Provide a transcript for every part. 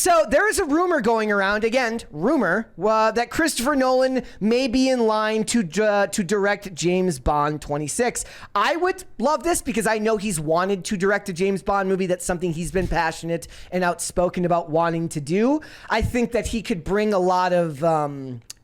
So there is a rumor going around, again, that Christopher Nolan may be in line to direct James Bond 26. I would love this because I know he's wanted to direct a James Bond movie. That's something he's been passionate and outspoken about wanting to do. I think that he could bring a lot of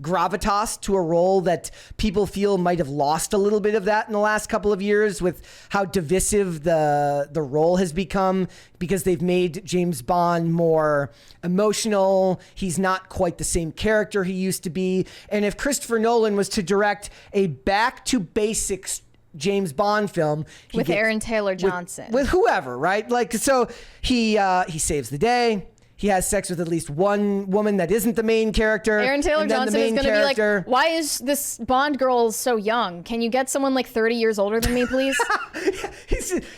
gravitas to a role that people feel might have lost a little bit of that in the last couple of years with how divisive the role has become because they've made James Bond more emotional. He's not quite the same character he used to be. And if Christopher Nolan was to direct a back to basics James Bond film with Aaron Taylor Johnson, with whoever, right? Like, so he saves the day. He has sex with at least one woman that isn't the main character. Aaron Taylor Johnson is going to be like, why is this Bond girl so young? Can you get someone like 30 years older than me, please?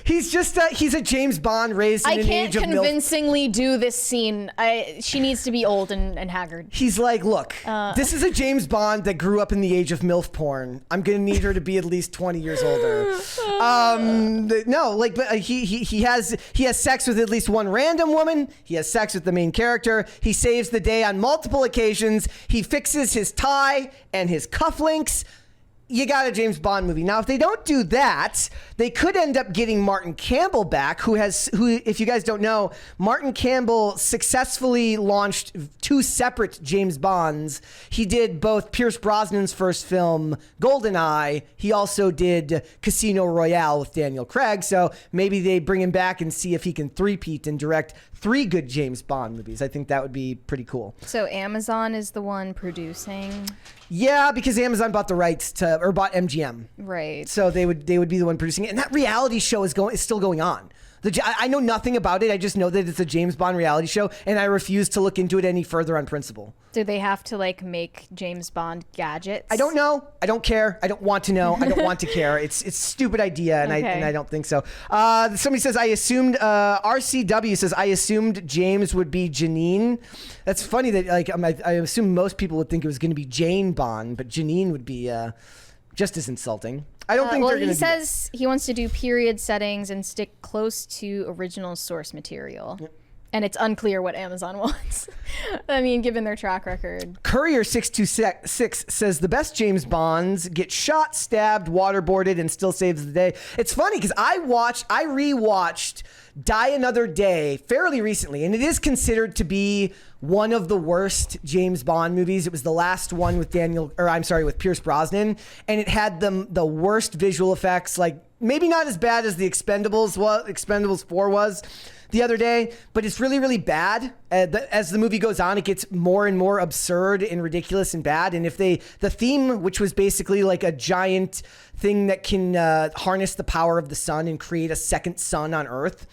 he's a James Bond raised in an age of I can't convincingly do this scene. She needs to be old and haggard. He's like, look, this is a James Bond that grew up in the age of MILF porn. I'm going to need her to be at least 20 years older. He has sex with at least one random woman. He has sex with the main character. He saves the day on multiple occasions. He fixes his tie and his cufflinks. You got a James Bond movie. Now, if they don't do that, they could end up getting Martin Campbell back, who, if you guys don't know, Martin Campbell successfully launched 2 separate James Bonds. He did both Pierce Brosnan's first film, GoldenEye. He also did Casino Royale with Daniel Craig. So maybe they bring him back and see if he can three-peat and direct 3 good James Bond movies. I think that would be pretty cool. So Amazon is the one producing? Yeah, because Amazon bought the rights bought MGM. Right. So they would be the one producing it. And that reality show is still going on. I know nothing about it. I just know that it's a James Bond reality show, and I refuse to look into it any further on principle. Do they have to make James Bond gadgets? I don't know. I don't care. I don't want to know. I don't want to care. It's a stupid idea, and okay. I don't think so. Somebody says RCW says I assumed James would be Janine. That's funny that I assume most people would think it was going to be Jane Bond, but Janine would be just as insulting. I don't think they're going to. He says he wants to do period settings and stick close to original source material. Yep. And it's unclear what Amazon wants. I mean, given their track record. Courier626 says the best James Bonds get shot, stabbed, waterboarded, and still saves the day. It's funny because I rewatched Die Another Day fairly recently, and it is considered to be one of the worst James Bond movies. It was the last one with with Pierce Brosnan, and it had the worst visual effects, like maybe not as bad as the Expendables 4 was the other day, but it's really, really bad. As the movie goes on, it gets more and more absurd and ridiculous and bad. And if the theme, which was basically like a giant thing that can harness the power of the sun and create a second sun on Earth,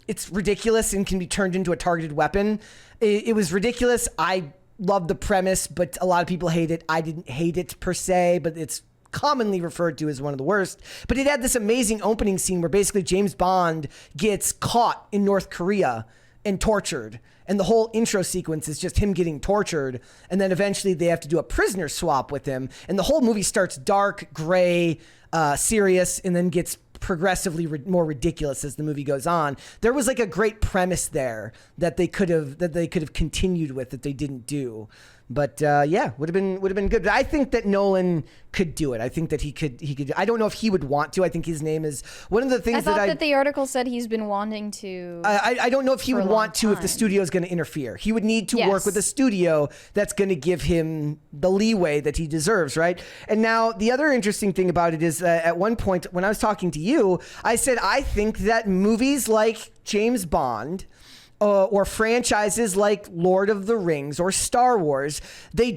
it's ridiculous and can be turned into a targeted weapon. It was ridiculous. I love the premise, but a lot of people hate it. I didn't hate it per se, but it's commonly referred to as one of the worst. But it had this amazing opening scene where basically James Bond gets caught in North Korea and tortured. And the whole intro sequence is just him getting tortured. And then eventually they have to do a prisoner swap with him. And the whole movie starts dark, gray, serious, and then gets progressively more ridiculous as the movie goes on. There was like a great premise there that they could have continued with that they didn't do. But would have been good. But I think that Nolan could do it. I think that he could. I don't know if he would want to. I think his name is one of the things I thought that the article said he's been wanting to. I don't know if he would want to if the studio is going to interfere. He would need to work with a studio that's going to give him the leeway that he deserves, right? And now the other interesting thing about it is at one point when I was talking to you, I said I think that movies like James Bond. Or franchises like Lord of the Rings or Star Wars, they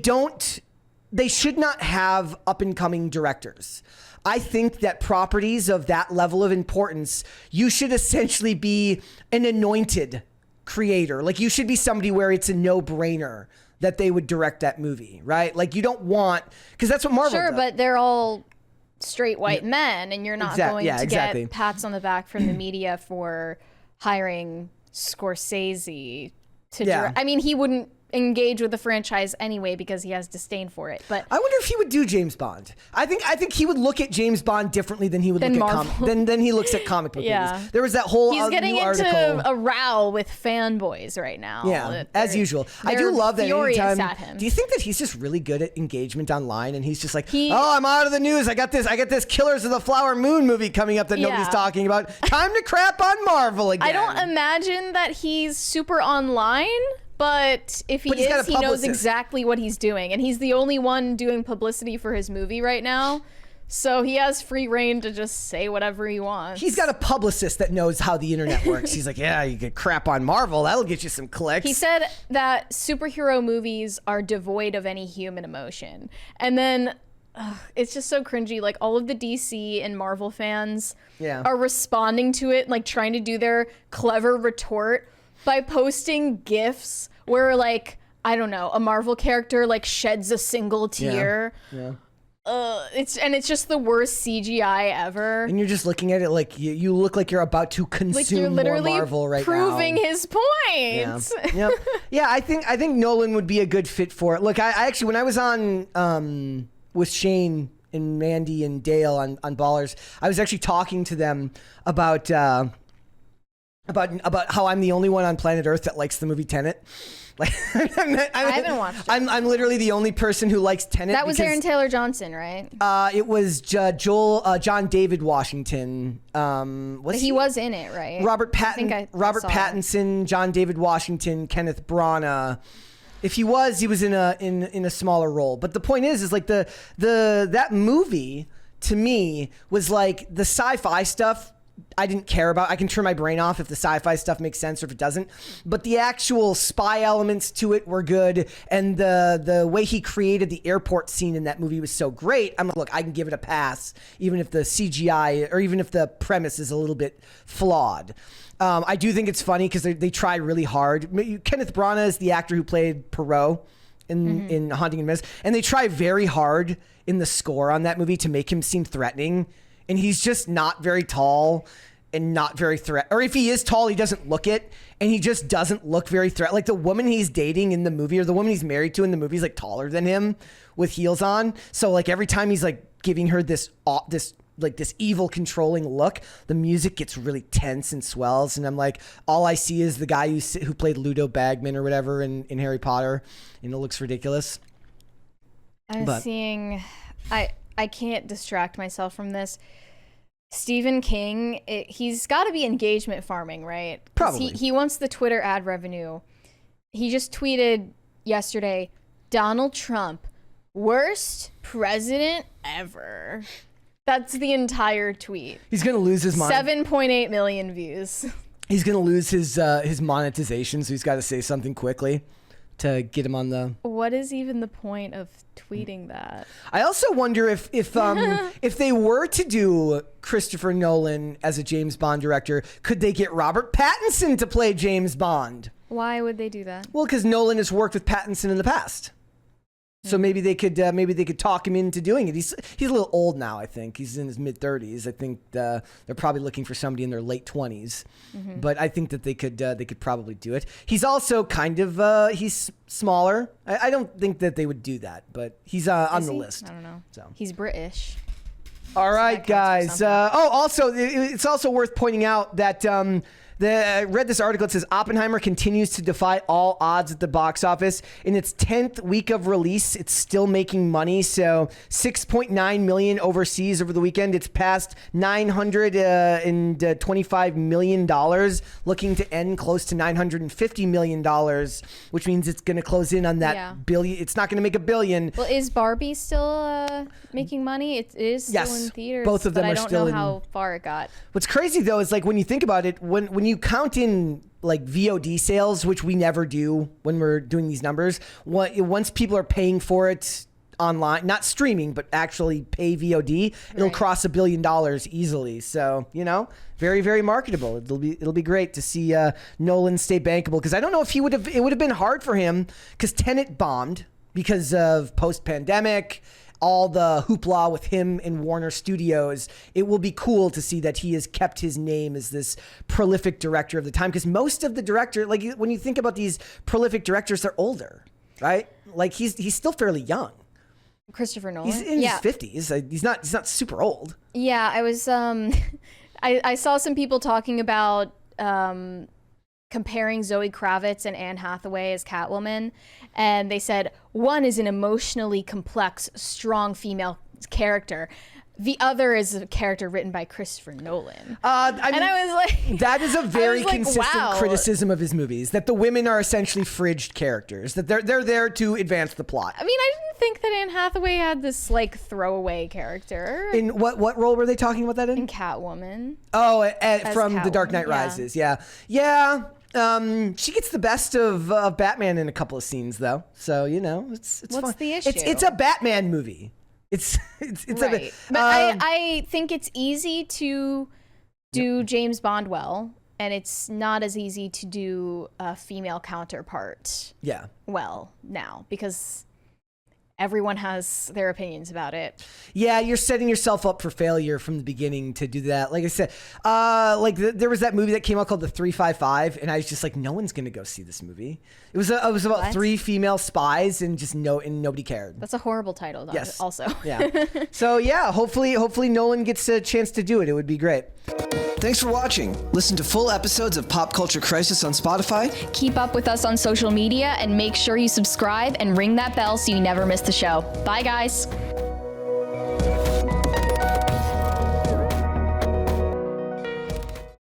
should not have up-and-coming directors. I think that properties of that level of importance, you should essentially be an anointed creator. Like you should be somebody where it's a no-brainer that they would direct that movie, right? Like you don't want, because that's what Marvel does. Sure, but they're all straight white men, and you're not going to get pats on the back from the media for hiring Scorsese to direct. I mean, he wouldn't engage with the franchise anyway because he has disdain for it. But I wonder if he would do James Bond. I think he would look at James Bond differently than he would look at than he looks at comic book movies. There was that whole he's getting new into article. a row with fanboys right now. Yeah, as usual. I do love that anytime. At him. Do you think that he's just really good at engagement online, and he's just like, oh, I'm out of the news. I got this Killers of the Flower Moon movie coming up that nobody's talking about. Time to crap on Marvel again. I don't imagine that he's super online. But if he is, he knows exactly what he's doing. And he's the only one doing publicity for his movie right now. So he has free reign to just say whatever he wants. He's got a publicist that knows how the internet works. He's like, yeah, you could crap on Marvel. That'll get you some clicks. He said that superhero movies are devoid of any human emotion. And then it's just so cringy. Like, all of the DC and Marvel fans are responding to it, like trying to do their clever retort by posting GIFs where, like, I don't know, a Marvel character like sheds a single tear. Yeah. It's just the worst CGI ever. And you're just looking at it like you look like you're about to consume more Marvel right now. Proving his point. Yeah. Yeah, I think Nolan would be a good fit for it. Look, I actually, when I was on with Shane and Mandy and Dale on Ballers, I was actually talking to them about how I'm the only one on planet Earth that likes the movie Tenet. Like, I haven't watched it. I'm literally the only person who likes Tenet. That was Aaron Taylor Johnson, right? It was John David Washington. He was in it, right? Robert Pattinson, John David Washington, Kenneth Branagh. If he was in a smaller role. But the point is like that movie to me was like the sci-fi stuff I didn't care about. I can turn my brain off if the sci-fi stuff makes sense or if it doesn't. But the actual spy elements to it were good, and the way he created the airport scene in that movie was so great. I'm like, look, I can give it a pass, even if the CGI or even if the premise is a little bit flawed. I do think it's funny because they try really hard. Kenneth Branagh is the actor who played Poirot in Haunting and Miss, and they try very hard in the score on that movie to make him seem threatening. And he's just not very tall and not very or if he is tall, he doesn't look it, and he just doesn't look very like the woman he's dating in the movie or the woman he's married to in the movie is like taller than him with heels on. So like every time he's like giving her this evil controlling look, the music gets really tense and swells, and I'm like, all I see is the guy who played Ludo Bagman or whatever in Harry Potter, and it looks ridiculous. I can't distract myself from this. Stephen King, he's got to be engagement farming, right? Probably. He wants the Twitter ad revenue. He just tweeted yesterday, Donald Trump, worst president ever. That's the entire tweet. He's going to lose his mind. 7.8 million views. He's going to lose his monetization, so he's got to say something quickly to get him on the... What is even the point of tweeting that? I also wonder if they were to do Christopher Nolan as a James Bond director, could they get Robert Pattinson to play James Bond? Why would they do that? Well, because Nolan has worked with Pattinson in the past. So maybe they could talk him into doing it. He's a little old now. I think he's in his mid-30s. I think they're probably looking for somebody in their late 20s. Mm-hmm. But I think that they could probably do it. He's also kind of he's smaller. I don't think that they would do that, but he's on the list. I don't know. So he's British. All right, guys. Also, it's also worth pointing out that. I read this article. It says Oppenheimer continues to defy all odds at the box office. In its 10th week of release, it's still making money. So $6.9 million overseas over the weekend. It's past $925 million, looking to end close to $950 million, which means it's going to close in on that billion. It's not going to make $1 billion. Well, is Barbie still making money? It is still in theaters. Both of them but are I don't still know how far it got. What's crazy though is like when you think about it, when you count in like VOD sales, which we never do when we're doing these numbers, once people are paying for it online, not streaming, but actually pay VOD, it'll cross $1 billion easily. So, very, very marketable. It'll be great to see Nolan stay bankable, because I don't know if it would have been hard for him because Tenet bombed because of post-pandemic. all the hoopla with him in Warner Studios, it will be cool to see that he has kept his name as this prolific director of the time. Because most of the director, like when you think about these prolific directors, they're older, right? Like he's still fairly young. Christopher Nolan. He's in his 50s. He's not super old. Yeah, I was I saw some people talking about comparing Zoe Kravitz and Anne Hathaway as Catwoman, and they said one is an emotionally complex, strong female character. The other is a character written by Christopher Nolan. I was like, that is a very consistent wow. criticism of his movies, that the women are essentially fridged characters, that they're there to advance the plot. I mean, I didn't think that Anne Hathaway had this like throwaway character. In what role were they talking about that in? In Catwoman. Oh, from Catwoman, The Dark Knight Rises. Yeah. She gets the best of Batman in a couple of scenes, though. So it's What's fun. the issue? It's a Batman movie. It's right. But I think it's easy to do James Bond well, and it's not as easy to do a female counterpart well now, because everyone has their opinions about it. Yeah, you're setting yourself up for failure from the beginning to do that. Like I said, there was that movie that came out called The 355, and I was just like, no one's gonna go see this movie. It was about three female spies, and nobody cared. That's a horrible title, though. Yes. Also. Yeah. So yeah, hopefully Nolan gets a chance to do it. It would be great. Thanks for watching. Listen to full episodes of Pop Culture Crisis on Spotify. Keep up with us on social media, and make sure you subscribe and ring that bell so you never miss the show. Bye, guys.